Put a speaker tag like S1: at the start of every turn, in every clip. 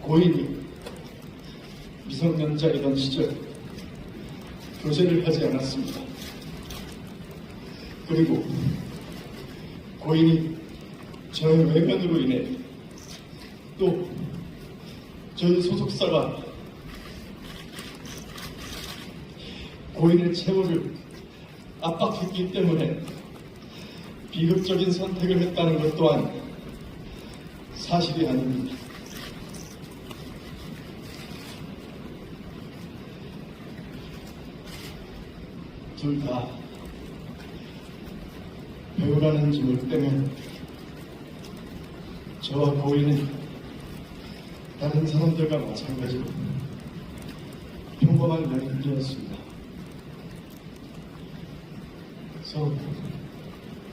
S1: 고인이 미성년자이던 시절 교제를 하지 않았습니다. 그리고 고인이 저의 외면으로 인해 또 저희 소속사가 고인의 채무를 압박했기 때문에 비극적인 선택을 했다는 것 또한 사실이 아닙니다. 둘 다 배우라는 짐을 빼면 저와 고인은 다른 사람들과 마찬가지로 평범한 연인이었습니다. 서로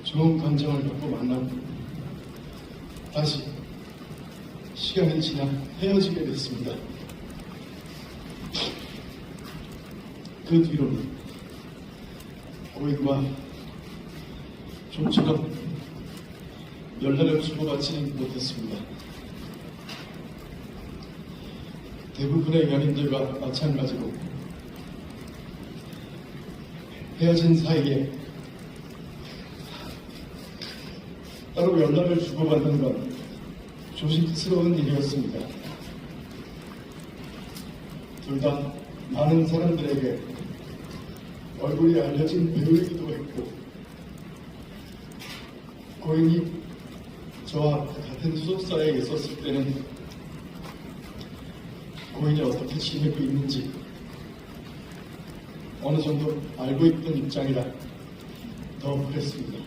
S1: 좋은 감정을 갖고 만나고 다시 시간이 지나 헤어지게 됐습니다. 그 뒤로는 고인과 좀처럼 연락을 주고받지는 못했습니다. 대부분의 연인들과 마찬가지로 헤어진 사이에 따로 연락을 주고받는 건 조심스러운 일이었습니다. 둘 다 많은 사람들에게 얼굴이 알려진 배우이기도 했고 고인이 저와 같은 소속사에 있었을 때는 고인이 어떻게 지내고 있는지 어느 정도 알고 있던 입장이라 더 그랬습니다.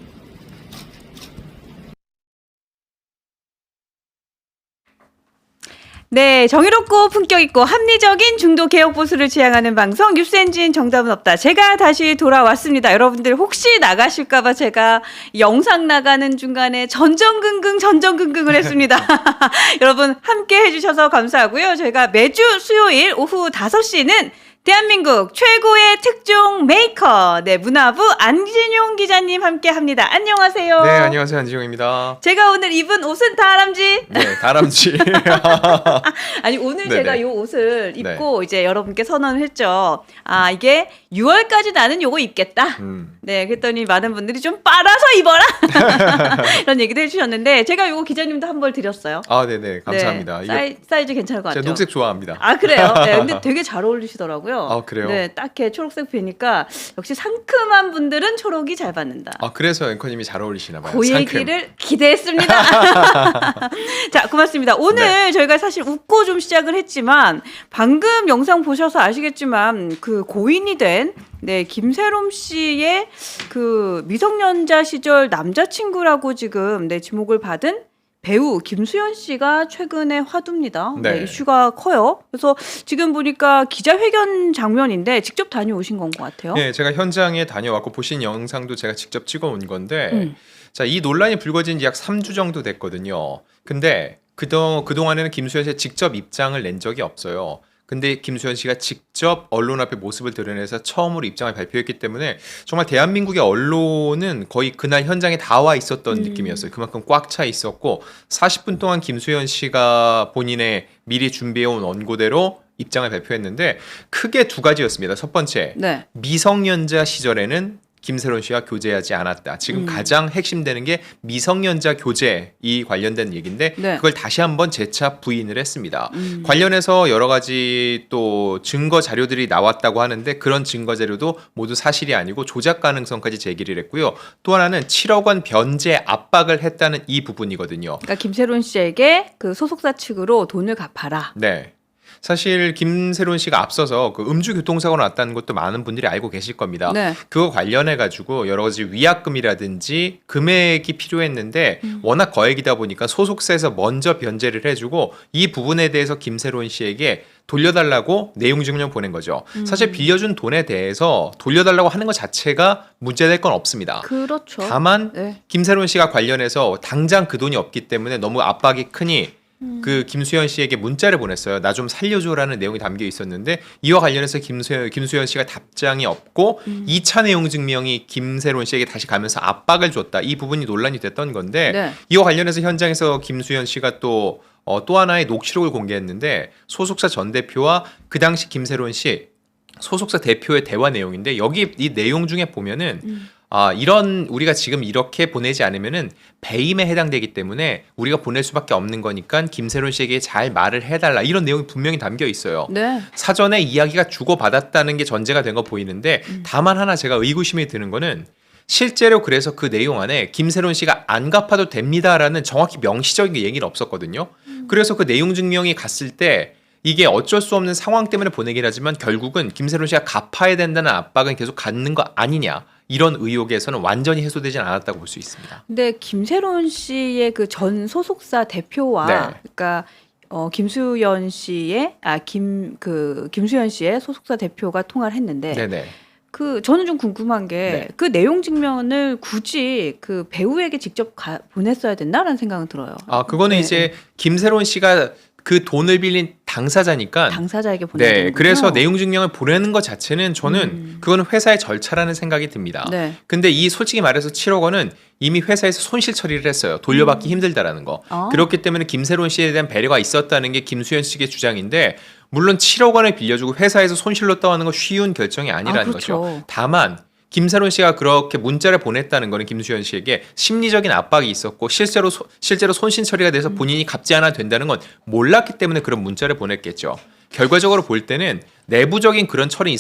S2: 네, 정의롭고 품격 있고 합리적인 중도 개혁 보수를 지향하는 방송 뉴스엔진 정답은 없다. 제가 다시 돌아왔습니다. 여러분들 혹시 나가실까봐 제가 영상 나가는 중간에 전전긍긍을 했습니다. 여러분 함께 해주셔서 감사하고요. 저희가 매주 수요일 오후 5시는 대한민국 최고의 특종 메이커, 네, 문화부 안진용 기자님 함께 합니다. 안녕하세요.
S3: 네, 안녕하세요. 안진용입니다.
S2: 제가 오늘 입은 옷은 다람쥐.
S3: 네, 다람쥐.
S2: 아니, 오늘
S3: 네네.
S2: 제가 이 옷을 입고 이제 여러분께 선언을 했죠. 아, 이게 6월까지 나는 요거 입겠다. 네, 그랬더니 많은 분들이 좀 빨아서 입어라. 이런 얘기도 해주셨는데, 제가 요거 기자님도 한 벌 드렸어요.
S3: 아, 네네. 감사합니다.
S2: 네, 사이즈 괜찮을 것 같죠?
S3: 제가 녹색 좋아합니다.
S2: 아, 그래요? 네, 근데 되게 잘 어울리시더라고요.
S3: 아, 그래요?
S2: 네, 딱 이렇게 초록색 뵈니까 역시 상큼한 분들은 초록이 잘 받는다.
S3: 아, 그래서 앵커님이 잘 어울리시나 봐요.
S2: 그 얘기를 기대했습니다. 자, 고맙습니다. 오늘
S3: 네.
S2: 저희가 사실 웃고 좀 시작을 했지만 방금 영상 보셔서 아시겠지만 그 고인이 된 네, 김새롬 씨의 그 미성년자 시절 남자친구라고 지금 네, 지목을 받은 배우 김수현 씨가 최근에 화두입니다. 네.
S3: 네.
S2: 이슈가 커요. 그래서 지금 보니까 기자회견 장면인데 직접 다녀오신 건 것 같아요.
S3: 네, 제가 현장에 다녀왔고 보신 영상도 제가 직접 찍어온 건데 자, 이 논란이 불거진 지 약 3주 정도 됐거든요. 근데 그동안에는 김수현 씨가 직접 입장을 낸 적이 없어요. 근데 김수현 씨가 직접 언론 앞에 모습을 드러내서 처음으로 입장을 발표했기 때문에 정말 대한민국의 언론은 거의 그날 현장에 다 와 있었던 느낌이었어요. 그만큼 꽉 차 있었고 40분 동안 김수현 씨가 본인의 미리 준비해온 원고대로 입장을 발표했는데 크게 두 가지였습니다. 첫 번째,
S2: 네.
S3: 미성년자 시절에는 김새롬 씨와 교제하지 않았다. 지금 가장 핵심되는 게 미성년자 교제 이 관련된 얘기인데
S2: 네.
S3: 그걸 다시 한번 재차 부인을 했습니다. 관련해서 여러 가지 또 증거 자료들이 나왔다고 하는데 그런 증거 자료도 모두 사실이 아니고 조작 가능성까지 제기를 했고요. 또 하나는 7억 원 변제 압박을 했다는 이 부분이거든요.
S2: 그러니까 김새롬 씨에게 그 소속사 측으로 돈을 갚아라.
S3: 네. 사실 김새롬 씨가 앞서서 그 음주 교통사고가 났다는 것도 많은 분들이 알고 계실 겁니다.
S2: 네.
S3: 그거 관련해 가지고 여러 가지 위약금이라든지 금액이 필요했는데 워낙 거액이다 보니까 소속사에서 먼저 변제를 해주고 이 부분에 대해서 김새롬 씨에게 돌려달라고 내용 증명 보낸 거죠. 사실 빌려준 돈에 대해서 돌려달라고 하는 것 자체가 문제될 건 없습니다.
S2: 그렇죠.
S3: 다만
S2: 네.
S3: 김새롬 씨가 관련해서 당장 그 돈이 없기 때문에 너무 압박이 크니 그 김수현 씨에게 문자를 보냈어요. 나 좀 살려줘라는 내용이 담겨 있었는데 이와 관련해서 김수현 씨가 답장이 없고 2차 내용 증명이 김세론 씨에게 다시 가면서 압박을 줬다. 이 부분이 논란이 됐던 건데
S2: 네.
S3: 이와 관련해서 현장에서 김수현 씨가 또 하나의 녹취록을 공개했는데 소속사 전 대표와 그 당시 김세론 씨 소속사 대표의 대화 내용인데 여기 이 내용 중에 보면은 이런 우리가 지금 이렇게 보내지 않으면은 배임에 해당되기 때문에 우리가 보낼 수밖에 없는 거니까 김세론 씨에게 잘 말을 해달라 이런 내용이 분명히 담겨 있어요.
S2: 네.
S3: 사전에 이야기가 주고받았다는 게 전제가 된 거 보이는데 다만 하나 제가 의구심이 드는 거는 실제로 그래서 그 내용 안에 김세론 씨가 안 갚아도 됩니다라는 정확히 명시적인 얘기는 없었거든요. 그래서 그 내용 증명이 갔을 때 이게 어쩔 수 없는 상황 때문에 보내긴 하지만 결국은 김세론 씨가 갚아야 된다는 압박은 계속 갖는 거 아니냐 이런 의혹에서는 완전히 해소되진 않았다고 볼 수 있습니다.
S2: 근데 김세론 씨의 그 전 소속사 대표와
S3: 네.
S2: 그러니까 김수현 씨의 김수현 씨의 소속사 대표가 통화를 했는데
S3: 네네.
S2: 저는 좀 궁금한 게
S3: 네.
S2: 그 내용 증명을 굳이 그 배우에게 직접 보냈어야 됐나라는 생각은 들어요.
S3: 그거는
S2: 네.
S3: 이제 김세론 씨가 그 돈을 빌린 당사자니까
S2: 당사자에게 보내야
S3: 네,
S2: 되는군요.
S3: 그래서 내용 증명을 보내는 것 자체는 저는 그거는 회사의 절차라는 생각이 듭니다.
S2: 네.
S3: 근데 이 솔직히 말해서 7억 원은 이미 회사에서 손실 처리를 했어요. 돌려받기 힘들다라는 거. 그렇기 때문에 김세론 씨에 대한 배려가 있었다는 게 김수현 씨의 주장인데 물론 7억 원을 빌려주고 회사에서 손실로 떠하는 건 쉬운 결정이 아니라는
S2: 그렇죠.
S3: 거죠. 다만 김세론 씨가 그렇게 문자를 보냈다는 거는 김수현 씨에게 심리적인 압박이 있었고 실제로 손실 처리가 돼서 본인이 갚지 않아도 된다는 건 몰랐기 때문에 그런 문자를 보냈겠죠. 결과적으로 볼 때는 내부적인 그런 처리는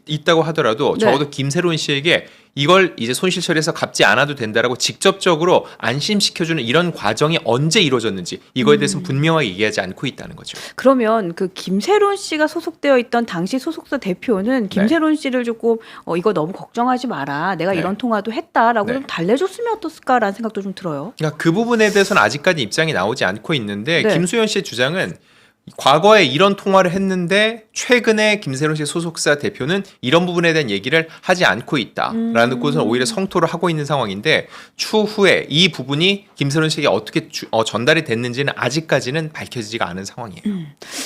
S3: 있다고 하더라도
S2: 네.
S3: 적어도 김세론 씨에게 이걸 이제 손실 처리해서 갚지 않아도 된다라고 직접적으로 안심시켜주는 이런 과정이 언제 이루어졌는지 이거에 대해서는 분명하게 얘기하지 않고 있다는 거죠.
S2: 그러면 그 김세론 씨가 소속되어 있던 당시 소속사 대표는 김세론 씨를 조금 이거 너무 걱정하지 마라. 내가
S3: 네.
S2: 이런 통화도 했다라고
S3: 네.
S2: 좀 달래줬으면 어땠을까라는 생각도 좀 들어요.
S3: 그러니까 그 부분에 대해서는 아직까지 입장이 나오지 않고 있는데
S2: 네.
S3: 김수현 씨의 주장은 과거에 이런 통화를 했는데 최근에 김세론 씨 소속사 대표는 이런 부분에 대한 얘기를 하지 않고 있다라는 것은 오히려 성토를 하고 있는 상황인데 추후에 이 부분이 김세론 씨에게 어떻게 전달이 됐는지는 아직까지는 밝혀지지가 않은 상황이에요.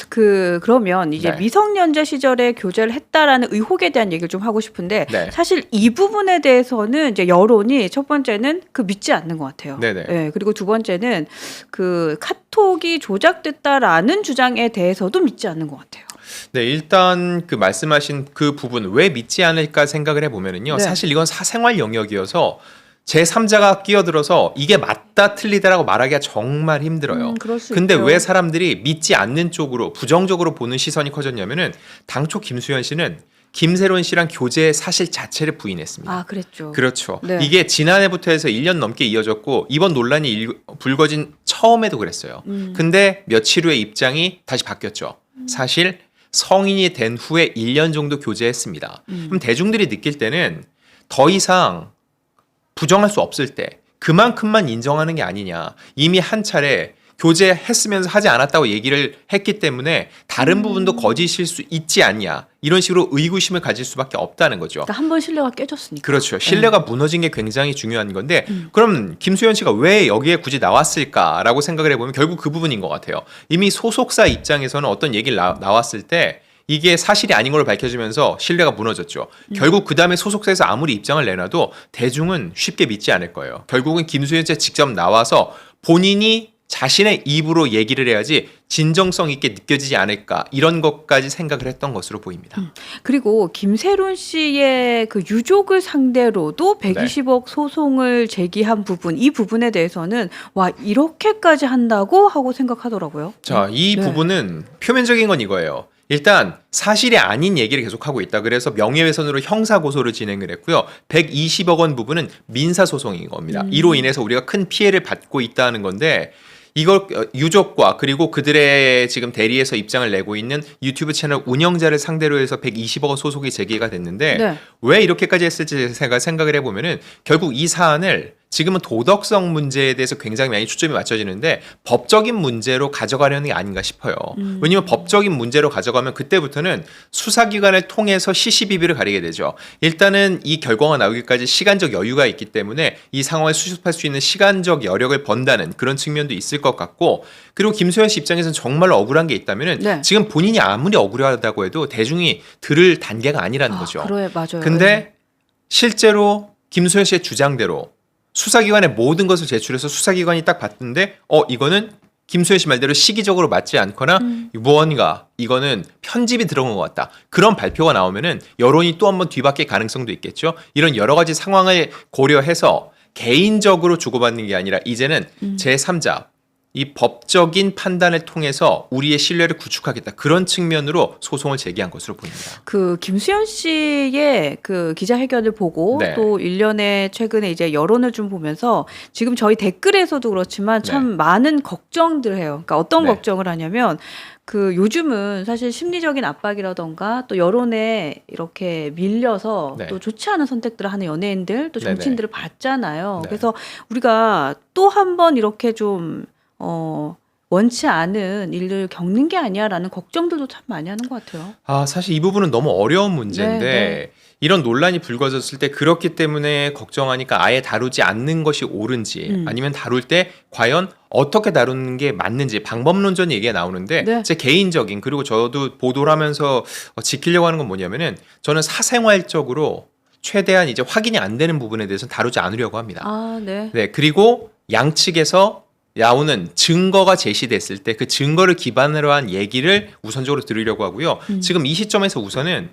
S2: 그러면 이제
S3: 네.
S2: 미성년자 시절에 교제를 했다라는 의혹에 대한 얘기를 좀 하고 싶은데
S3: 네.
S2: 사실 이 부분에 대해서는 이제 여론이 첫 번째는 믿지 않는 것 같아요.
S3: 네네.
S2: 네, 그리고 두 번째는 그 카톡이 조작됐다라는 주장에 대해서도 믿지 않는 것 같아요.
S3: 네, 일단 그 말씀하신 그 부분 왜 믿지 않을까 생각을 해보면은요.
S2: 네.
S3: 사실 이건 사생활 영역이어서 제3자가 끼어들어서 이게 맞다 틀리다라고 말하기가 정말 힘들어요.
S2: 그럴 수
S3: 근데
S2: 있죠.
S3: 왜 사람들이 믿지 않는 쪽으로 부정적으로 보는 시선이 커졌냐면은 당초 김수현 씨는 김세론 씨랑 교제 사실 자체를 부인했습니다.
S2: 그랬죠.
S3: 그렇죠.
S2: 네.
S3: 이게 지난해부터 해서 1년 넘게 이어졌고 이번 논란이 불거진 처음에도 그랬어요. 근데 며칠 후에 입장이 다시 바뀌었죠. 사실 성인이 된 후에 1년 정도 교제했습니다. 그럼 대중들이 느낄 때는 더 이상 부정할 수 없을 때 그만큼만 인정하는 게 아니냐. 이미 한 차례 교제했으면서 하지 않았다고 얘기를 했기 때문에 다른 부분도 거짓일 수 있지 않냐. 이런 식으로 의구심을 가질 수밖에 없다는 거죠.
S2: 그러니까 한 번 신뢰가 깨졌으니까.
S3: 그렇죠. 신뢰가 무너진 게 굉장히 중요한 건데 그럼 김수현 씨가 왜 여기에 굳이 나왔을까라고 생각을 해보면 결국 그 부분인 것 같아요. 이미 소속사 입장에서는 어떤 얘기를 나왔을 때 이게 사실이 아닌 걸로 밝혀지면서 신뢰가 무너졌죠. 결국 그 다음에 소속사에서 아무리 입장을 내놔도 대중은 쉽게 믿지 않을 거예요. 결국은 김수현 씨가 직접 나와서 본인이 자신의 입으로 얘기를 해야지 진정성 있게 느껴지지 않을까 이런 것까지 생각을 했던 것으로 보입니다.
S2: 그리고 김세론 씨의 그 유족을 상대로도 120억 소송을 제기한 부분, 이 부분에 대해서는 와 이렇게까지 한다고 하고 생각하더라고요.
S3: 자, 이 부분은 표면적인 건 이거예요. 일단 사실이 아닌 얘기를 계속하고 있다. 그래서 명예훼손으로 형사고소를 진행을 했고요. 120억 원 부분은 민사소송인 겁니다. 이로 인해서 우리가 큰 피해를 받고 있다는 건데 이걸 유족과 그리고 그들의 지금 대리해서 입장을 내고 있는 유튜브 채널 운영자를 상대로 해서 120억 원 소송이 제기가 됐는데
S2: 네.
S3: 왜 이렇게까지 했을지 제가 생각을 해보면은 결국 이 사안을 지금은 도덕성 문제에 대해서 굉장히 많이 초점이 맞춰지는데 법적인 문제로 가져가려는 게 아닌가 싶어요. 왜냐하면 법적인 문제로 가져가면 그때부터는 수사기관을 통해서 시시비비를 가리게 되죠. 일단은 이 결과가 나오기까지 시간적 여유가 있기 때문에 이 상황을 수습할 수 있는 시간적 여력을 번다는 그런 측면도 있을 것 같고, 그리고 김소연 씨 입장에서는 정말로 억울한 게 있다면은
S2: 네.
S3: 지금 본인이 아무리 억울하다고 해도 대중이 들을 단계가 아니라는 거죠.
S2: 그래, 맞아요.
S3: 근데 실제로 김소연 씨의 주장대로 수사기관에 모든 것을 제출해서 수사기관이 딱 봤는데 이거는 김소연 씨 말대로 시기적으로 맞지 않거나 무언가 이거는 편집이 들어간 것 같다. 그런 발표가 나오면은 여론이 또 한번 뒤바뀔 가능성도 있겠죠. 이런 여러 가지 상황을 고려해서 개인적으로 주고받는 게 아니라 이제는 제3자 이 법적인 판단을 통해서 우리의 신뢰를 구축하겠다. 그런 측면으로 소송을 제기한 것으로 보입니다.
S2: 그 김수현 씨의 그 기자회견을 보고
S3: 네.
S2: 또 일련의 최근에 이제 여론을 좀 보면서 지금 저희 댓글에서도 그렇지만 참
S3: 네.
S2: 많은 걱정들 해요. 그러니까 어떤
S3: 네.
S2: 걱정을 하냐면 그 요즘은 사실 심리적인 압박이라던가 또 여론에 이렇게 밀려서
S3: 네.
S2: 또 좋지 않은 선택들을 하는 연예인들 또
S3: 네네.
S2: 정치인들을 봤잖아요.
S3: 네.
S2: 그래서 우리가 또 한 번 이렇게 좀 원치 않은 일을 겪는 게 아니야라는 걱정들도 참 많이 하는 것 같아요.
S3: 사실 이 부분은 너무 어려운 문제인데
S2: 네.
S3: 이런 논란이 불거졌을 때 그렇기 때문에 걱정하니까 아예 다루지 않는 것이 옳은지 아니면 다룰 때 과연 어떻게 다루는 게 맞는지 방법론적인 얘기가 나오는데
S2: 네.
S3: 제 개인적인, 그리고 저도 보도를 하면서 지키려고 하는 건 뭐냐면은 저는 사생활적으로 최대한 이제 확인이 안 되는 부분에 대해서는 다루지 않으려고 합니다.
S2: 아, 네.
S3: 네, 그리고 양측에서 나오는 증거가 제시됐을 때 그 증거를 기반으로 한 얘기를 우선적으로 들으려고 하고요. 지금 이 시점에서 우선은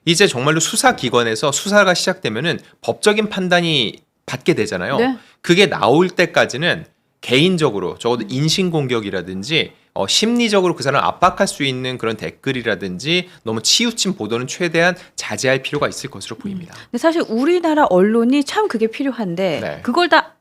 S3: 이제 정말로 수사기관에서 수사가 시작되면은 법적인 판단이 받게 되잖아요.
S2: 네.
S3: 그게 나올 때까지는 개인적으로 적어도 인신공격이라든지 심리적으로 그 사람을 압박할 수 있는 그런 댓글이라든지 너무 치우친 보도는 최대한 자제할 필요가 있을 것으로 보입니다.
S2: 근데 사실 우리나라 언론이 참 그게 필요한데
S3: 네.
S2: 그걸 다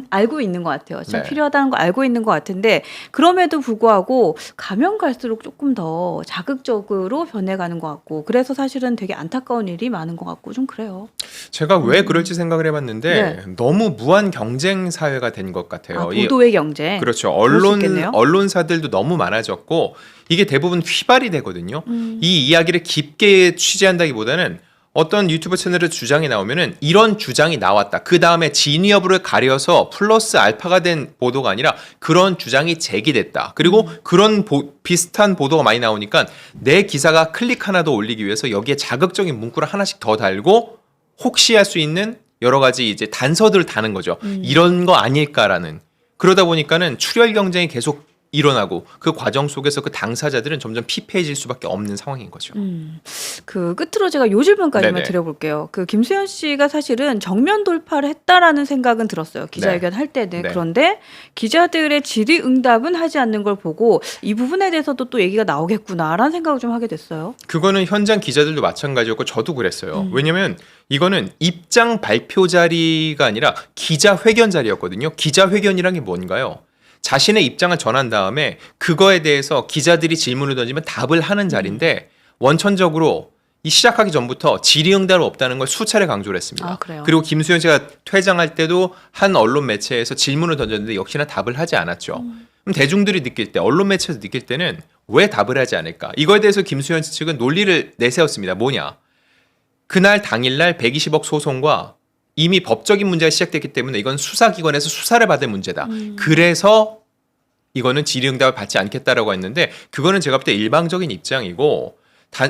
S2: 알고 있는 것 같아요. 참
S3: 네.
S2: 필요하다는 거 알고 있는 것 같은데 그럼에도 불구하고 가면 갈수록 조금 더 자극적으로 변해가는 것 같고 그래서 사실은 되게 안타까운 일이 많은 것 같고 좀 그래요.
S3: 제가 왜 그럴지 생각을 해봤는데 너무 무한 경쟁 사회가 된 것 같아요.
S2: 보도의 경쟁.
S3: 그렇죠.
S2: 그럴 수 있겠네요.
S3: 언론사들도 너무 많아졌고 이게 대부분 휘발이 되거든요. 이 이야기를 깊게 취재한다기보다는 어떤 유튜브 채널의 주장이 나오면은 이런 주장이 나왔다. 그 다음에 진위 여부를 가려서 플러스 알파가 된 보도가 아니라 그런 주장이 제기됐다. 그리고 그런 비슷한 보도가 많이 나오니까 내 기사가 클릭 하나 더 올리기 위해서 여기에 자극적인 문구를 하나씩 더 달고 혹시 할 수 있는 여러 가지 이제 단서들을 다는 거죠. 이런 거 아닐까라는. 그러다 보니까는 출혈 경쟁이 계속 일어나고 그 과정 속에서 그 당사자들은 점점 피폐해질 수밖에 없는 상황인 거죠.
S2: 그 끝으로 제가 요 질문까지만
S3: 네네.
S2: 드려볼게요. 그 김수현 씨가 사실은 정면 돌파를 했다라는 생각은 들었어요. 기자회견 할 때는.
S3: 네.
S2: 그런데 기자들의 질의응답은 하지 않는 걸 보고 이 부분에 대해서도 또 얘기가 나오겠구나라는 생각을 좀 하게 됐어요.
S3: 그거는 현장 기자들도 마찬가지였고 저도 그랬어요. 왜냐면 이거는 입장 발표 자리가 아니라 기자회견 자리였거든요. 기자회견이란 게 뭔가요? 자신의 입장을 전한 다음에 그거에 대해서 기자들이 질문을 던지면 답을 하는 자리인데 원천적으로 이 시작하기 전부터 질의응답이 없다는 걸 수차례 강조를 했습니다.
S2: 아, 그래요?
S3: 그리고 김수현 씨가 퇴장할 때도 한 언론 매체에서 질문을 던졌는데 역시나 답을 하지 않았죠. 그럼 대중들이 느낄 때, 언론 매체에서 느낄 때는 왜 답을 하지 않을까? 이거에 대해서 김수현 씨 측은 논리를 내세웠습니다. 뭐냐? 그날 당일날 120억 소송과 이미 법적인 문제가 시작됐기 때문에 이건 수사기관에서 수사를 받을 문제다. 그래서 이거는 질의응답을 받지 않겠다라고 했는데 그거는 제가 볼 때 일방적인 입장이고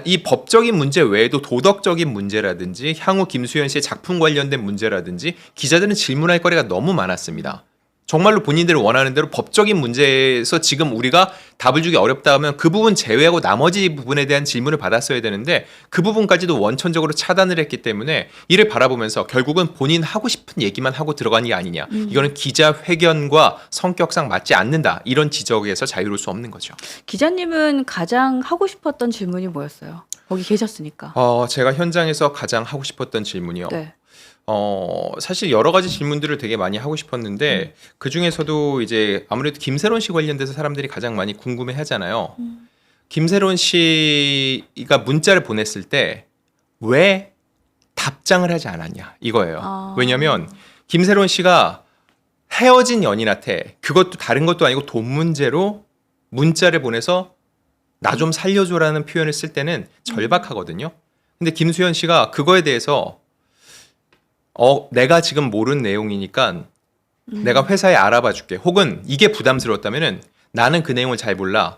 S3: 이 법적인 문제 외에도 도덕적인 문제라든지 향후 김수현 씨의 작품 관련된 문제라든지 기자들은 질문할 거리가 너무 많았습니다. 정말로 본인들이 원하는 대로 법적인 문제에서 지금 우리가 답을 주기 어렵다 하면 그 부분 제외하고 나머지 부분에 대한 질문을 받았어야 되는데 그 부분까지도 원천적으로 차단을 했기 때문에 이를 바라보면서 결국은 본인 하고 싶은 얘기만 하고 들어간 게 아니냐. 이거는 기자회견과 성격상 맞지 않는다. 이런 지적에서 자유로울 수 없는 거죠.
S2: 기자님은 가장 하고 싶었던 질문이 뭐였어요? 거기 계셨으니까.
S3: 제가 현장에서 가장 하고 싶었던 질문이요.
S2: 네.
S3: 사실 여러 가지 질문들을 되게 많이 하고 싶었는데 그 중에서도 이제 아무래도 김세론 씨 관련돼서 사람들이 가장 많이 궁금해 하잖아요. 김세론 씨가 문자를 보냈을 때 왜 답장을 하지 않았냐 이거예요. 왜냐하면 김새론 씨가 헤어진 연인한테 그것도 다른 것도 아니고 돈 문제로 문자를 보내서 나 좀 살려줘라는 표현을 쓸 때는 절박하거든요. 근데 김수현 씨가 그거에 대해서 내가 지금 모르는 내용이니까 내가 회사에 알아봐 줄게. 혹은 이게 부담스러웠다면은 나는 그 내용을 잘 몰라.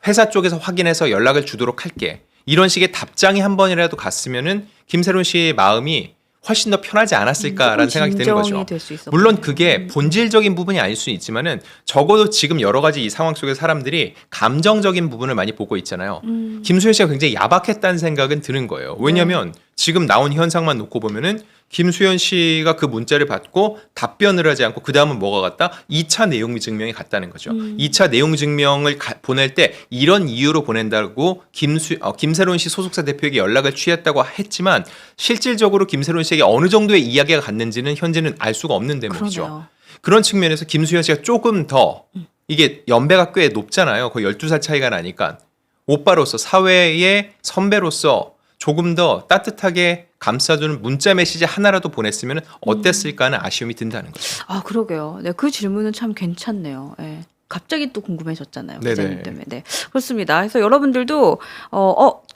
S3: 회사 쪽에서 확인해서 연락을 주도록 할게. 이런 식의 답장이 한 번이라도 갔으면은 김새론 씨의 마음이 훨씬 더 편하지 않았을까라는 생각이 드는 거죠. 물론 그게 본질적인 부분이 아닐 수 있지만은 적어도 지금 여러 가지 이 상황 속에 사람들이 감정적인 부분을 많이 보고 있잖아요. 김수현 씨가 굉장히 야박했다는 생각은 드는 거예요. 왜냐하면 지금 나온 현상만 놓고 보면은 김수현 씨가 그 문자를 받고 답변을 하지 않고 그 다음은 뭐가 갔다? 2차 내용 증명이 갔다는 거죠. 2차 내용 증명을 보낼 때 이런 이유로 보낸다고 김새론 씨 소속사 대표에게 연락을 취했다고 했지만 실질적으로 김새론 씨에게 어느 정도의 이야기가 갔는지는 현재는 알 수가 없는 대목이죠.
S2: 그러네요.
S3: 그런 측면에서 김수현 씨가 조금 더 이게 연배가 꽤 높잖아요. 거의 12살 차이가 나니까 오빠로서 사회의 선배로서 조금 더 따뜻하게 감싸주는 문자 메시지 하나라도 보냈으면 어땠을까 하는 아쉬움이 든다는 거죠.
S2: 아, 그러게요. 네, 그 질문은 참 괜찮네요. 예. 갑자기 또 궁금해졌잖아요.
S3: 네네.
S2: 기자님 때문에. 네. 그렇습니다. 그래서 여러분들도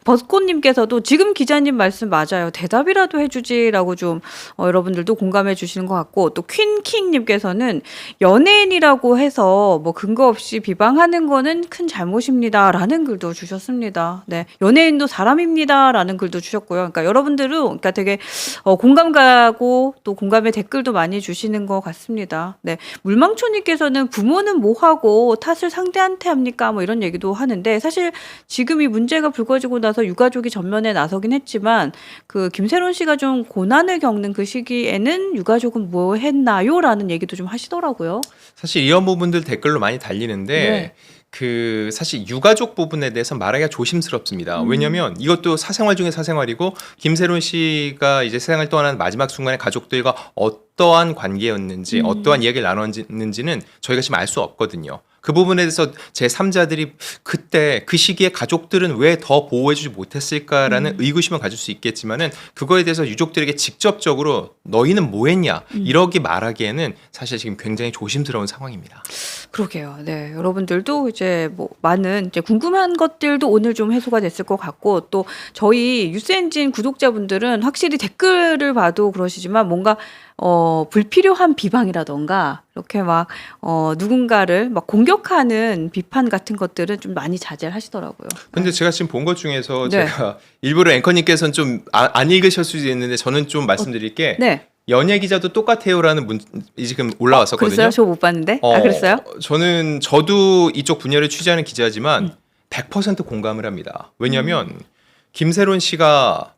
S2: 버스코님께서도 지금 기자님 말씀 맞아요. 대답이라도 해주지라고 좀 여러분들도 공감해 주시는 것 같고, 또 퀸킹님께서는 연예인이라고 해서 뭐 근거 없이 비방하는 거는 큰 잘못입니다라는 글도 주셨습니다. 네, 연예인도 사람입니다라는 글도 주셨고요. 그러니까 여러분들은 그러니까 되게 공감 가고 또 공감의 댓글도 많이 주시는 것 같습니다. 네, 물망초님께서는 부모는 뭐 하고 탓을 상대한테 합니까? 뭐 이런 얘기도 하는데 사실 지금 이 문제가 불거지고 나서 유가족이 전면에 나서긴 했지만 그 김새론 씨가 좀 고난을 겪는 그 시기에는 유가족은 뭐 했나요? 라는 얘기도 좀 하시더라고요.
S3: 사실 이런 부분들 댓글로 많이 달리는데
S2: 네.
S3: 그 사실 유가족 부분에 대해서 말하기가 조심스럽습니다. 왜냐하면 이것도 사생활 중에 사생활이고 김새론 씨가 이제 세상을 떠나는 마지막 순간에 가족들과 어떠한 관계였는지 어떠한 이야기를 나눴는지는 저희가 지금 알 수 없거든요. 그 부분에 대해서 제3자들이 그때 그 시기에 가족들은 왜 더 보호해주지 못했을까라는 의구심을 가질 수 있겠지만은 그거에 대해서 유족들에게 직접적으로 너희는 뭐 했냐 이렇게 말하기에는 사실 지금 굉장히 조심스러운 상황입니다.
S2: 그러게요. 네, 여러분들도 이제 뭐 많은 이제 궁금한 것들도 오늘 좀 해소가 됐을 것 같고 또 저희 뉴스엔진 구독자분들은 확실히 댓글을 봐도 그러시지만 뭔가 불필요한 비방이라던가 이렇게 막 누군가를 막 공격하는 비판 같은 것들은 좀 많이 자제를 하시더라고요.
S3: 근데 제가 지금 본 것 중에서
S2: 네.
S3: 제가 일부러 앵커님께서는 좀 안 읽으실 수도 있는데 저는 좀 말씀드릴 게
S2: 네.
S3: 연예 기자도 똑같아요라는 지금 올라왔었거든요.
S2: 그랬어요? 저 못 봤는데. 그랬어요?
S3: 저도 이쪽 분야를 취재하는 기자지만 100% 공감을 합니다. 왜냐하면 김새론 씨가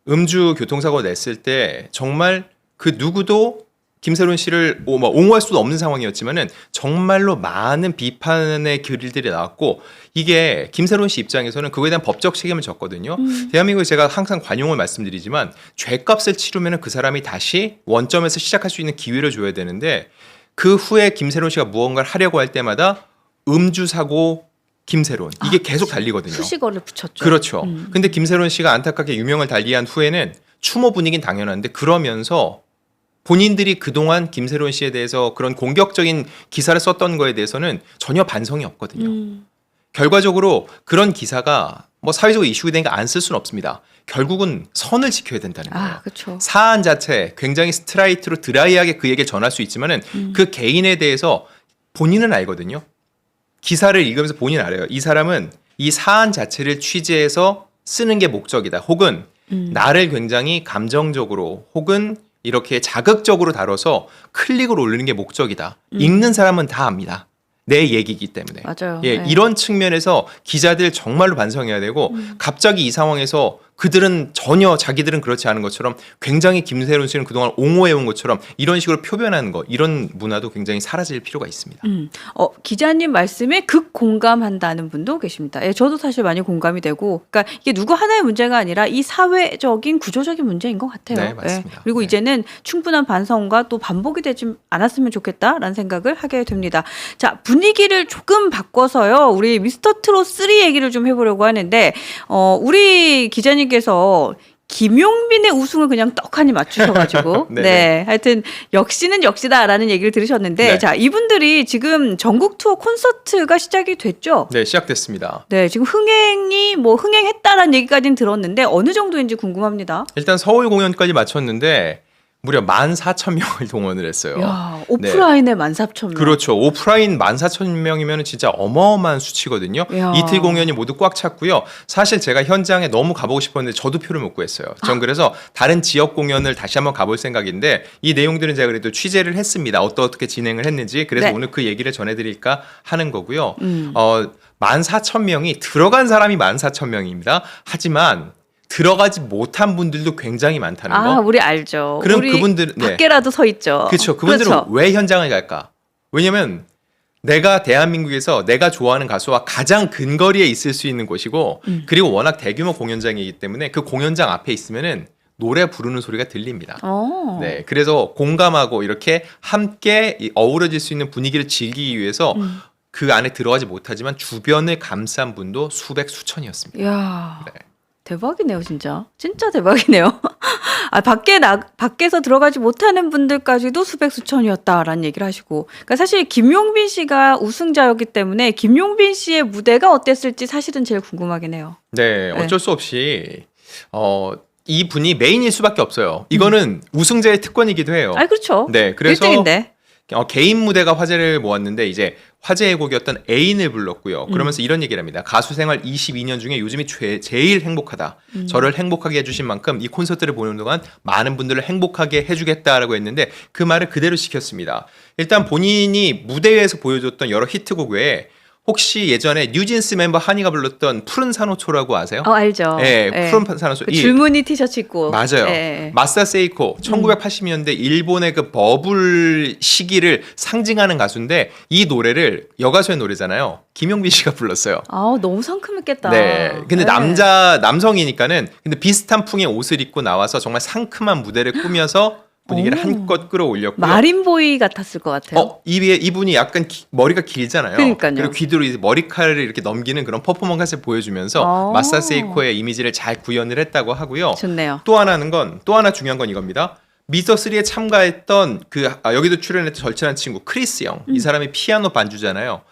S3: 음주 교통사고 냈을 때 정말 그 누구도 김새론 씨를 옹호할 수도 없는 상황이었지만은 정말로 많은 비판의 글들이 나왔고 이게 김새론 씨 입장에서는 그거에 대한 법적 책임을 졌거든요. 대한민국에 제가 항상 관용을 말씀드리지만 죄값을 치르면은 그 사람이 다시 원점에서 시작할 수 있는 기회를 줘야 되는데 그 후에 김새론 씨가 무언가를 하려고 할 때마다 음주 사고 김새론 이게 계속 달리거든요.
S2: 수식어를 붙였죠.
S3: 그렇죠. 근데 김새론 씨가 안타깝게 유명을 달리한 후에는 추모 분위기는 당연한데 그러면서 본인들이 그동안 김새론 씨에 대해서 그런 공격적인 기사를 썼던 거에 대해서는 전혀 반성이 없거든요. 결과적으로 그런 기사가 뭐 사회적으로 이슈가 되니까 안 쓸 수는 없습니다. 결국은 선을 지켜야 된다는 거예요.
S2: 그렇죠.
S3: 사안 자체 굉장히 스트라이트로 드라이하게 그 얘기를 전할 수 있지만은 그 개인에 대해서 본인은 알거든요. 기사를 읽으면서 본인 알아요. 이 사람은 이 사안 자체를 취재해서 쓰는 게 목적이다. 혹은 나를 굉장히 감정적으로 혹은 이렇게 자극적으로 다뤄서 클릭을 올리는 게 목적이다. 읽는 사람은 다 압니다. 내 얘기이기 때문에.
S2: 맞아요.
S3: 예,
S2: 네.
S3: 이런 측면에서 기자들 정말로 반성해야 되고 갑자기 이 상황에서 그들은 전혀 자기들은 그렇지 않은 것처럼 굉장히 김새론 씨는 그동안 옹호해온 것처럼 이런 식으로 표현하는 거 이런 문화도 굉장히 사라질 필요가 있습니다.
S2: 기자님 말씀에 극 공감한다는 분도 계십니다. 예, 저도 사실 많이 공감이 되고, 그러니까 이게 누구 하나의 문제가 아니라 이 사회적인 구조적인 문제인 것 같아요.
S3: 네, 맞습니다.
S2: 예, 그리고
S3: 네.
S2: 이제는 충분한 반성과 또 반복이 되지 않았으면 좋겠다라는 생각을 하게 됩니다. 자, 분위기를 조금 바꿔서요, 우리 미스터 트롯 3 얘기를 좀 해보려고 하는데, 우리 기자님께서 김용빈의 우승을 그냥 떡하니 맞추셔가지고
S3: 네.
S2: 네, 하여튼 역시는 역시다라는 얘기를 들으셨는데
S3: 네.
S2: 자 이분들이 지금 전국 투어 콘서트가 시작이 됐죠.
S3: 네, 시작됐습니다.
S2: 네, 지금 흥행했다라는 얘기까지는 들었는데 어느 정도인지 궁금합니다.
S3: 일단 서울 공연까지 마쳤는데 무려 14,000명을 동원을 했어요.
S2: 야, 오프라인에 14,000명.
S3: 그렇죠. 오프라인 14,000명이면 진짜 어마어마한 수치거든요.
S2: 야.
S3: 이틀 공연이 모두 꽉 찼고요. 사실 제가 현장에 너무 가보고 싶었는데 저도 표를 못 구했어요. 전 그래서 다른 지역 공연을 다시 한번 가볼 생각인데 이 내용들은 제가 그래도 취재를 했습니다. 어떻게 진행을 했는지. 그래서
S2: 네.
S3: 오늘 그 얘기를 전해드릴까 하는 거고요. 14,000명이 들어간 사람이 14,000명입니다. 하지만 들어가지 못한 분들도 굉장히 많다는 거.
S2: 아, 우리 알죠.
S3: 그럼
S2: 우리
S3: 그분들은 네.
S2: 밖에라도 서 있죠.
S3: 그렇죠. 그분들은
S2: 그렇죠.
S3: 왜 현장을 갈까? 왜냐면 내가 대한민국에서 내가 좋아하는 가수와 가장 근거리에 있을 수 있는 곳이고 그리고 워낙 대규모 공연장이기 때문에 그 공연장 앞에 있으면은 노래 부르는 소리가 들립니다. 네, 그래서 공감하고 이렇게 함께 어우러질 수 있는 분위기를 즐기기 위해서 그 안에 들어가지 못하지만 주변을 감싼 분도 수백 수천이었습니다.
S2: 야.
S3: 네.
S2: 대박이네요, 진짜. 진짜 대박이네요. 아, 밖에서 들어가지 못하는 분들까지도 수백 수천이었다라는 얘기를 하시고. 그러니까 사실 김용빈 씨가 우승자였기 때문에 김용빈 씨의 무대가 어땠을지 사실은 제일 궁금하긴 해요.
S3: 네, 어쩔 수 없이 이 분이 메인일 수밖에 없어요. 이거는 우승자의 특권이기도 해요.
S2: 아, 그렇죠.
S3: 네, 그래서
S2: 1등인데.
S3: 개인 무대가 화제를 모았는데 이제 화제의 곡이었던 애인을 불렀고요. 그러면서 이런 얘기를 합니다. 가수 생활 22년 중에 요즘이 제일 행복하다. 저를 행복하게 해주신 만큼 이 콘서트를 보는 동안 많은 분들을 행복하게 해주겠다라고 했는데 그 말을 그대로 지켰습니다. 일단 본인이 무대 위에서 보여줬던 여러 히트곡 외에 혹시 예전에 뉴진스 멤버 한이가 불렀던 푸른 산호초라고 아세요?
S2: 알죠.
S3: 네,
S2: 예.
S3: 푸른 산호초.
S2: 그 줄무늬 티셔츠 입고.
S3: 맞아요.
S2: 예.
S3: 마사 세이코 1980년대 일본의 그 버블 시기를 상징하는 가수인데 이 노래를 여가수의 노래잖아요. 김용빈 씨가 불렀어요.
S2: 아, 너무 상큼했겠다.
S3: 네. 근데
S2: 네.
S3: 남성이니까는 근데 비슷한 풍의 옷을 입고 나와서 정말 상큼한 무대를 꾸며서 분위기를 한껏 끌어올렸고요.
S2: 마린보이 같았을 것 같아요.
S3: 이분이 약간 머리가 길잖아요.
S2: 그러니까요.
S3: 그리고 귀뒤로 이제 머리카락을 이렇게 넘기는 그런 퍼포먼스를 보여주면서 마사 세이코의 이미지를 잘 구현을 했다고 하고요.
S2: 좋네요.
S3: 또 하나 중요한 건 이겁니다. 미스터3에 참가했던 여기도 출연했던 절친한 친구 크리스 영. 이 사람이 피아노 반주잖아요.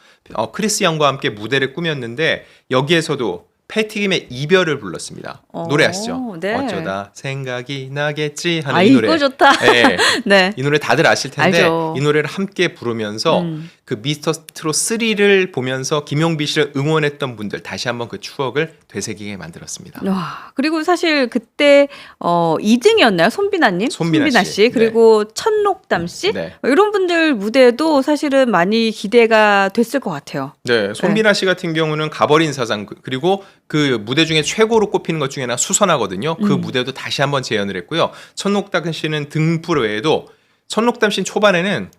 S3: 크리스 영과 함께 무대를 꾸몄는데 여기에서도 패티김의 이별을 불렀습니다. 노래 아시죠?
S2: 네.
S3: 어쩌다 생각이 나겠지 하는 이
S2: 이거
S3: 노래.
S2: 좋다.
S3: 네.
S2: 네.
S3: 이 노래 다들 아실 텐데
S2: 알죠.
S3: 이 노래를 함께 부르면서 그 미스터 트롯 3를 보면서 김용빈 씨를 응원했던 분들 다시 한번 그 추억을 되새기게 만들었습니다.
S2: 와, 그리고 사실 그때 2등이었나요? 손비나님?
S3: 손비나
S2: 씨.
S3: 씨.
S2: 그리고 천록담 씨?
S3: 네.
S2: 이런 분들 무대도 사실은 많이 기대가 됐을 것 같아요.
S3: 네, 손비나 씨 같은 경우는 가버린 사장 그리고 그 무대 중에 최고로 꼽히는 것 중에 하나 수선하거든요. 그 무대도 다시 한번 재현을 했고요. 천록담 씨는 등불 외에도 천록담 씨는 초반에는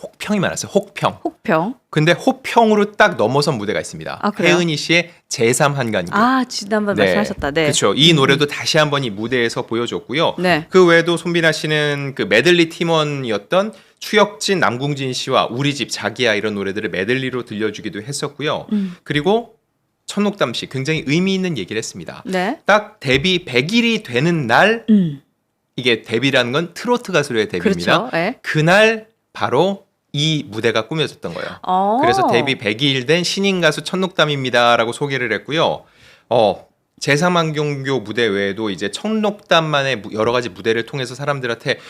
S3: 혹평이 많았어요. 혹평. 근데 호평으로 딱 넘어선 무대가 있습니다.
S2: 아, 그래요?
S3: 혜은이 씨의 제3한간기.
S2: 아, 지난번 말씀하셨다. 네.
S3: 그렇죠. 이 노래도 다시 한번 이 무대에서 보여줬고요.
S2: 네.
S3: 그 외에도 손비나 씨는 그 메들리 팀원이었던 추혁진, 남궁진 씨와 우리 집, 자기야 이런 노래들을 메들리로 들려주기도 했었고요. 그리고 천록담 씨 굉장히 의미 있는 얘기를 했습니다.
S2: 네.
S3: 딱 데뷔 100일이 되는 날 이게 데뷔라는 건 트로트 가수로의 데뷔입니다.
S2: 그렇죠. 네.
S3: 그날 바로 이 무대가 꾸며졌던 거예요. 그래서 데뷔 100일 된 신인 가수 천록담입니다라고 소개를 했고요. 제3한경교 무대 외에도 이제 천록담만의 여러 가지 무대를 통해서 사람들한테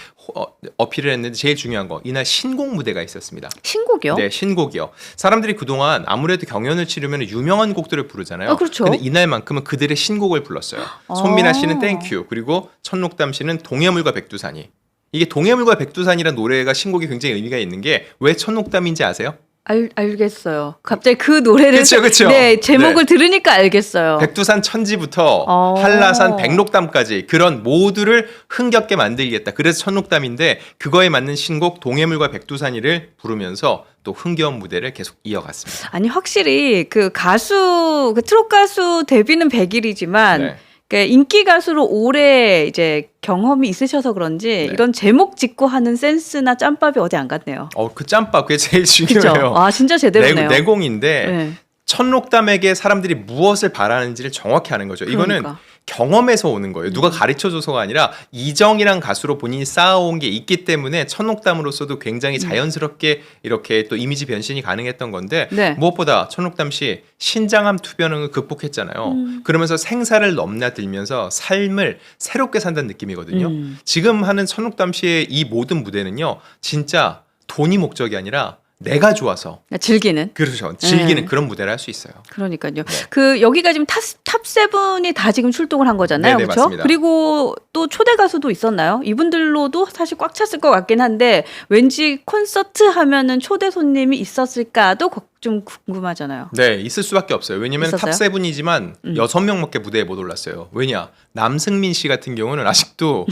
S3: 어필을 했는데 제일 중요한 거 이날 신곡 무대가 있었습니다.
S2: 신곡이요?
S3: 네, 신곡이요. 사람들이 그동안 아무래도 경연을 치르면 유명한 곡들을 부르잖아요.
S2: 그렇죠.
S3: 근데 이날만큼은 그들의 신곡을 불렀어요. 손미나 씨는 땡큐 그리고 천록담 씨는 동해물과 백두산이. 이게 동해물과 백두산이라는 노래가 신곡이 굉장히 의미가 있는 게 왜 천록담인지 아세요?
S2: 알겠어요. 갑자기 그 노래를
S3: 그쵸.
S2: 네, 제목을 들으니까 알겠어요.
S3: 백두산 천지부터 한라산 백록담까지 그런 모두를 흥겹게 만들겠다. 그래서 천록담인데 그거에 맞는 신곡 동해물과 백두산이를 부르면서 또 흥겨운 무대를 계속 이어갔습니다.
S2: 아니 확실히 그 트롯 가수 데뷔는 100일이지만
S3: 네.
S2: 인기 가수로 오래 이제 경험이 있으셔서 그런지
S3: 네.
S2: 이런 제목 짓고 하는 센스나 짬밥이 어디 안 갔네요.
S3: 그 짬밥 그게 제일
S2: 그죠?
S3: 중요해요.
S2: 아 진짜 제대로네요.
S3: 내공인데
S2: 네.
S3: 천록담에게 사람들이 무엇을 바라는지를 정확히 아는 거죠. 이거는
S2: 그러니까.
S3: 경험에서 오는 거예요. 누가 가르쳐줘서가 아니라 이정이란 가수로 본인이 쌓아온 게 있기 때문에 천록담으로서도 굉장히 자연스럽게 이렇게 또 이미지 변신이 가능했던 건데
S2: 네.
S3: 무엇보다 천록담 씨 신장암 투병을 극복했잖아요. 그러면서 생사를 넘나들면서 삶을 새롭게 산다는 느낌이거든요. 지금 하는 천록담 씨의 이 모든 무대는요. 진짜 돈이 목적이 아니라 내가 좋아서
S2: 즐기는.
S3: 그렇죠. 즐기는 그런 무대를 할 수 있어요.
S2: 그러니까요.
S3: 네.
S2: 그 여기가 지금 탑 세븐이 다 지금 출동을 한 거잖아요.
S3: 네네,
S2: 그렇죠?
S3: 맞습니다.
S2: 그리고 또 초대 가수도 있었나요? 이분들로도 사실 꽉 찼을 것 같긴 한데 왠지 콘서트 하면은 초대 손님이 있었을까도 좀 궁금하잖아요.
S3: 네, 있을 수밖에 없어요. 왜냐면
S2: 있었어요?
S3: 탑 세븐이지만 6명밖에 무대에 못 올랐어요. 왜냐? 남승민 씨 같은 경우는 아직도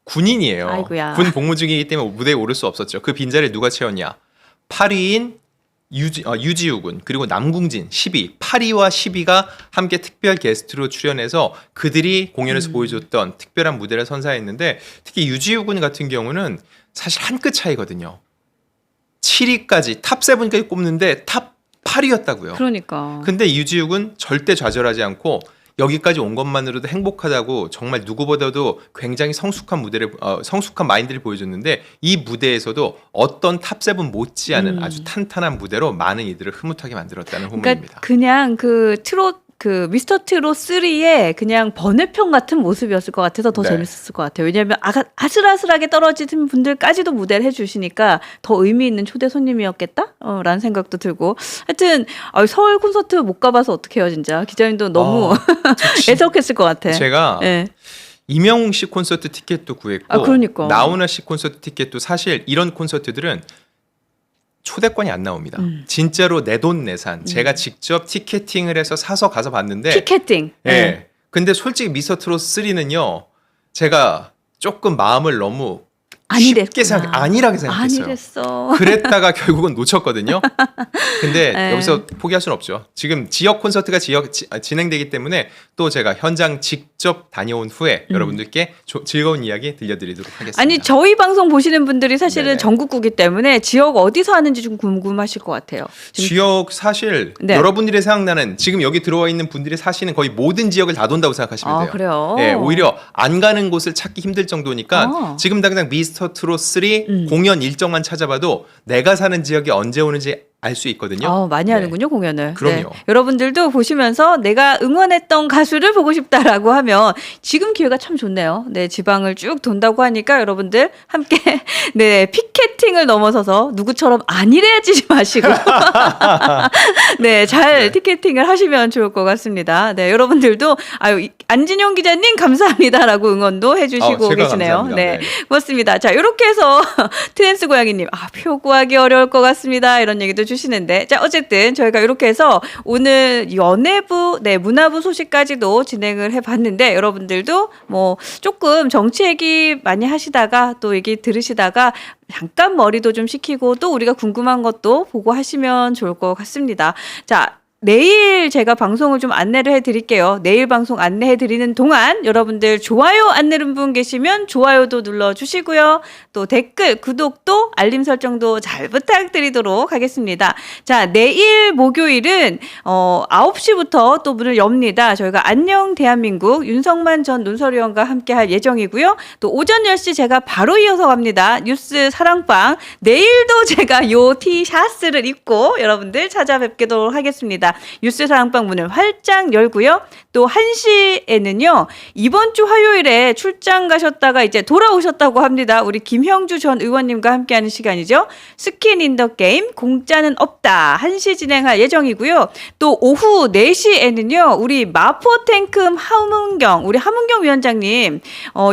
S3: 군인이에요.
S2: 아이고야.
S3: 군 복무 중이기 때문에 무대에 오를 수 없었죠. 그 빈자리를 누가 채웠냐? 8위인 유지우 군 그리고 남궁진 10위 8위와 10위가 함께 특별 게스트로 출연해서 그들이 공연에서 보여줬던 특별한 무대를 선사했는데 특히 유지우 군 같은 경우는 사실 한 끗 차이거든요. 7위까지 탑 7까지 꼽는데 탑 8위였다고요.
S2: 그러니까.
S3: 근데 유지우 군 절대 좌절하지 않고 여기까지 온 것만으로도 행복하다고 정말 누구보다도 굉장히 성숙한 마인드를 보여줬는데 이 무대에서도 어떤 탑7 못지않은 아주 탄탄한 무대로 많은 이들을 흐뭇하게 만들었다는 후문입니다.
S2: 그러니까 그냥 그 트롯 그 미스터 트롯 3의 그냥 번외편 같은 모습이었을 것 같아서 더
S3: 네.
S2: 재밌었을 것 같아요. 왜냐하면 아슬아슬하게 떨어지는 분들까지도 무대를 해주시니까 더 의미 있는 초대 손님이었겠다? 라는 생각도 들고 하여튼 서울 콘서트 못 가봐서 어떡해요 진짜. 기자님도 너무 애석했을 것 같아.
S3: 제가
S2: 네.
S3: 이명웅 씨 콘서트 티켓도 구했고
S2: 그러니까.
S3: 나훈아 씨 콘서트 티켓도 사실 이런 콘서트들은 초대권이 안 나옵니다. 진짜로 내돈내산 제가 직접 티켓팅을 해서 사서 가서 봤는데
S2: 티켓팅.
S3: 예.
S2: 네.
S3: 근데 솔직히 미스터 트롯 3는요. 제가 조금 마음을 너무
S2: 아니랬구나.
S3: 쉽게 안일하게 생각했어요.
S2: 아니랬어.
S3: 그랬다가 결국은 놓쳤거든요. 근데
S2: 네.
S3: 여기서 포기할 수는 없죠. 지금 지역 콘서트가 진행되기 때문에 또 제가 현장 직접 다녀온 후에 여러분들께 즐거운 이야기 들려드리도록 하겠습니다.
S2: 아니 저희 방송 보시는 분들이 사실은
S3: 네네.
S2: 전국구기 때문에 지역 어디서 하는지 좀 궁금하실 것 같아요.
S3: 지역 사실
S2: 네.
S3: 여러분들이 생각나는 지금 여기 들어와 있는 분들이 사시는 거의 모든 지역을 다 돈다고 생각하시면 돼요.
S2: 그래요?
S3: 예, 오히려 안 가는 곳을 찾기 힘들 정도니까 지금 당장 미스터 트롯 3 공연 일정만 찾아봐도 내가 사는 지역이 언제 오는지 알 수 있거든요.
S2: 많이 하는군요, 공연을.
S3: 그럼요.
S2: 여러분들도 보시면서 내가 응원했던 가수를 보고 싶다라고 하면 지금 기회가 참 좋네요. 네, 지방을 쭉 돈다고 하니까 여러분들 함께 네, 피켓팅을 넘어서서 누구처럼 안일해지지 마시고 네, 잘 티켓팅을 하시면 좋을 것 같습니다. 네, 여러분들도 안진용 기자님 감사합니다라고 응원도 해주시고
S3: 제가
S2: 계시네요.
S3: 감사합니다.
S2: 네,
S3: 네.
S2: 고맙습니다. 자, 이렇게 해서 트랜스 고양이님 표 구하기 어려울 것 같습니다. 이런 얘기도 주시는데 자 어쨌든 저희가 이렇게 해서 오늘 연예부 문화부 소식까지도 진행을 해봤는데 여러분들도 뭐 조금 정치 얘기 많이 하시다가 또 얘기 들으시다가 잠깐 머리도 좀 식히고 또 우리가 궁금한 것도 보고 하시면 좋을 것 같습니다. 자 내일 제가 방송을 좀 안내를 해드릴게요. 내일 방송 안내해드리는 동안 여러분들 좋아요 안 누른 분 계시면 좋아요도 눌러주시고요. 또 댓글, 구독도 알림 설정도 잘 부탁드리도록 하겠습니다. 자, 내일 목요일은 9시부터 또 문을 엽니다. 저희가 안녕 대한민국 윤석만 전 논설위원과 함께 할 예정이고요. 또 오전 10시 제가 바로 이어서 갑니다. 뉴스 사랑방. 내일도 제가 요 티셔츠를 입고 여러분들 찾아뵙도록 하겠습니다. 뉴스 사랑방 문을 활짝 열고요. 또 1시에는요. 이번 주 화요일에 출장 가셨다가 이제 돌아오셨다고 합니다. 우리 김형주 전 의원님과 함께하는 시간이죠. 스킨 인더 게임 공짜는 없다. 1시 진행할 예정이고요. 또 오후 4시에는요. 우리 마포탱큼 우리 하문경 위원장님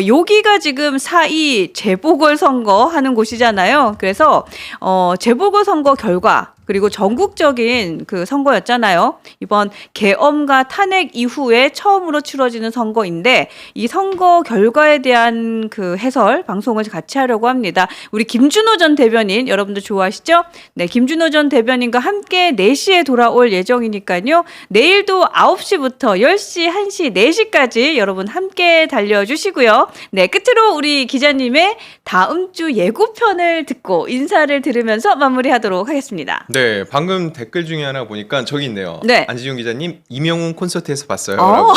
S2: 여기가 지금 4.2 재보궐선거 하는 곳이잖아요. 그래서 재보궐선거 결과 그리고 전국적인 그 선거였잖아요. 이번 계엄과 탄핵 이후에 처음으로 치러지는 선거인데 이 선거 결과에 대한 그 해설 방송을 같이 하려고 합니다. 우리 김준호 전 대변인 여러분들 좋아하시죠? 네, 김준호 전 대변인과 함께 4시에 돌아올 예정이니까요. 내일도 9시부터 10시, 1시, 4시까지 여러분 함께 달려주시고요. 네, 끝으로 우리 기자님의 다음 주 예고편을 듣고 인사를 들으면서 마무리하도록 하겠습니다.
S3: 네, 방금 댓글 중에 하나 보니까 저기 있네요.
S2: 네.
S3: 안지용 기자님, 이명훈 콘서트에서 봤어요.
S2: 어.
S3: 라고.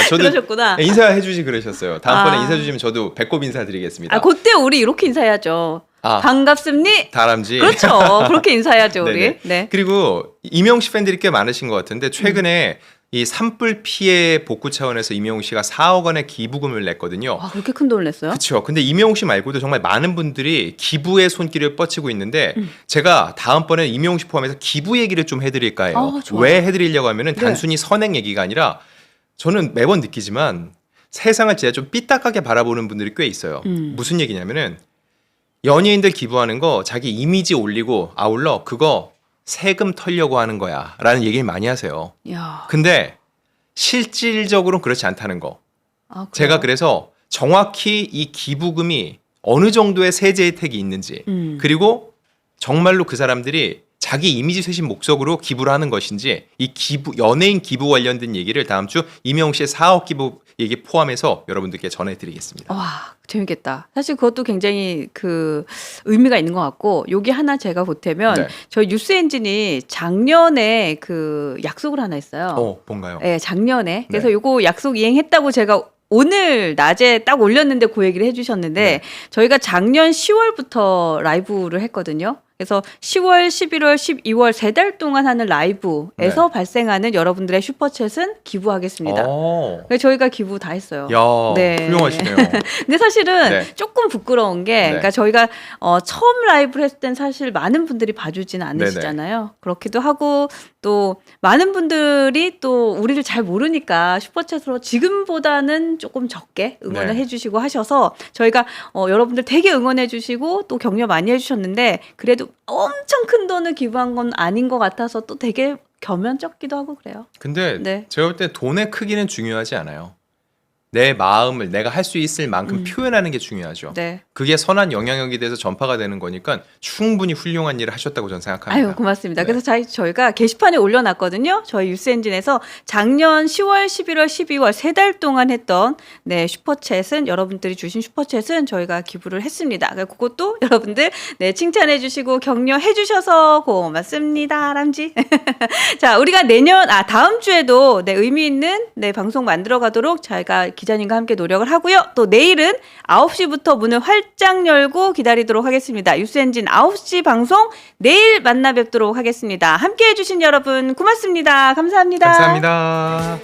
S3: 저도
S2: 그러셨구나.
S3: 인사해 주시 그러셨어요. 다음번에
S2: 아.
S3: 인사해 주시면 저도 배꼽 인사드리겠습니다.
S2: 아, 그때 우리 이렇게 인사해야죠.
S3: 아.
S2: 반갑습니?
S3: 다람쥐.
S2: 그렇죠. 그렇게 인사해야죠, 우리.
S3: 네네.
S2: 네.
S3: 그리고 이명웅 씨 팬들이 꽤 많으신 것 같은데 최근에 이 산불 피해 복구 차원에서 이명웅 씨가 4억 원의 기부금을 냈거든요.
S2: 아, 그렇게 큰 돈을 냈어요?
S3: 그렇죠. 근데 이명웅 씨 말고도 정말 많은 분들이 기부의 손길을 뻗치고 있는데 제가 다음번에 이명웅 씨 포함해서 기부 얘기를 좀 해드릴까 해요.
S2: 아, 좋아요.
S3: 왜 해드리려고 하면은
S2: 네.
S3: 단순히 선행 얘기가 아니라 저는 매번 느끼지만 세상을 진짜 좀 삐딱하게 바라보는 분들이 꽤 있어요. 무슨 얘기냐면은 연예인들 기부하는 거 자기 이미지 올리고 아울러 그거 세금 털려고 하는 거야 라는 얘기를 많이 하세요.
S2: 야.
S3: 근데 실질적으로는 그렇지 않다는 거.
S2: 아,
S3: 제가
S2: 그래요?
S3: 그래서 정확히 이 기부금이 어느 정도의 세제 혜택이 있는지 그리고 정말로 그 사람들이 자기 이미지 쇄신 목적으로 기부를 하는 것인지 이 기부 연예인 기부 관련된 얘기를 다음 주 이명웅 씨의 4억 기부 얘기 포함해서 여러분들께 전해드리겠습니다.
S2: 와, 재밌겠다. 사실 그것도 굉장히 그 의미가 있는 것 같고, 여기 하나 제가 보태면
S3: 네.
S2: 저희 뉴스 엔진이 작년에 그 약속을 하나 했어요.
S3: 뭔가요?
S2: 네, 작년에. 그래서
S3: 네.
S2: 요거 약속 이행했다고 제가 오늘 낮에 딱 올렸는데 그 얘기를 해주셨는데
S3: 네.
S2: 저희가 작년 10월부터 라이브를 했거든요. 그래서 10월, 11월, 12월 3달 동안 하는 라이브에서 발생하는 여러분들의 슈퍼챗은 기부하겠습니다. 그래서 저희가 기부 다 했어요.
S3: 야,
S2: 네.
S3: 훌륭하시네요.
S2: 근데 사실은
S3: 네.
S2: 조금 부끄러운 게, 그러니까 저희가 처음 라이브를 했을 땐 사실 많은 분들이 봐주지는 않으시잖아요. 그렇기도 하고 또 많은 분들이 또 우리를 잘 모르니까 슈퍼챗으로 지금보다는 조금 적게 응원을
S3: 네.
S2: 해주시고 하셔서 저희가 여러분들 되게 응원해주시고 또 격려 많이 해주셨는데 그래도 엄청 큰 돈을 기부한 건 아닌 것 같아서 또 되게 겸연쩍기도 하고 그래요.
S3: 근데
S2: 네.
S3: 제가 볼 때 돈의 크기는 중요하지 않아요. 내 마음을 내가 할 수 있을 만큼 표현하는 게 중요하죠.
S2: 네.
S3: 그게 선한 영향력이 돼서 전파가 되는 거니까 충분히 훌륭한 일을 하셨다고 저는 생각합니다.
S2: 아유, 고맙습니다.
S3: 네.
S2: 그래서 저희가 게시판에 올려놨거든요. 저희 뉴스엔진에서 작년 10월, 11월, 12월 3달 동안 했던 네, 슈퍼챗은 여러분들이 주신 슈퍼챗은 저희가 기부를 했습니다. 그러니까 그것도 여러분들 네, 칭찬해 주시고 격려해 주셔서 고맙습니다. 람지. 자, 우리가 다음 주에도 네, 의미 있는 네, 방송 만들어 가도록 저희가 기자님과 함께 노력을 하고요. 또 내일은 9시부터 문을 활짝 열고 기다리도록 하겠습니다. 뉴스엔진 9시 방송 내일 만나 뵙도록 하겠습니다. 함께 해주신 여러분 고맙습니다. 감사합니다.
S3: 감사합니다.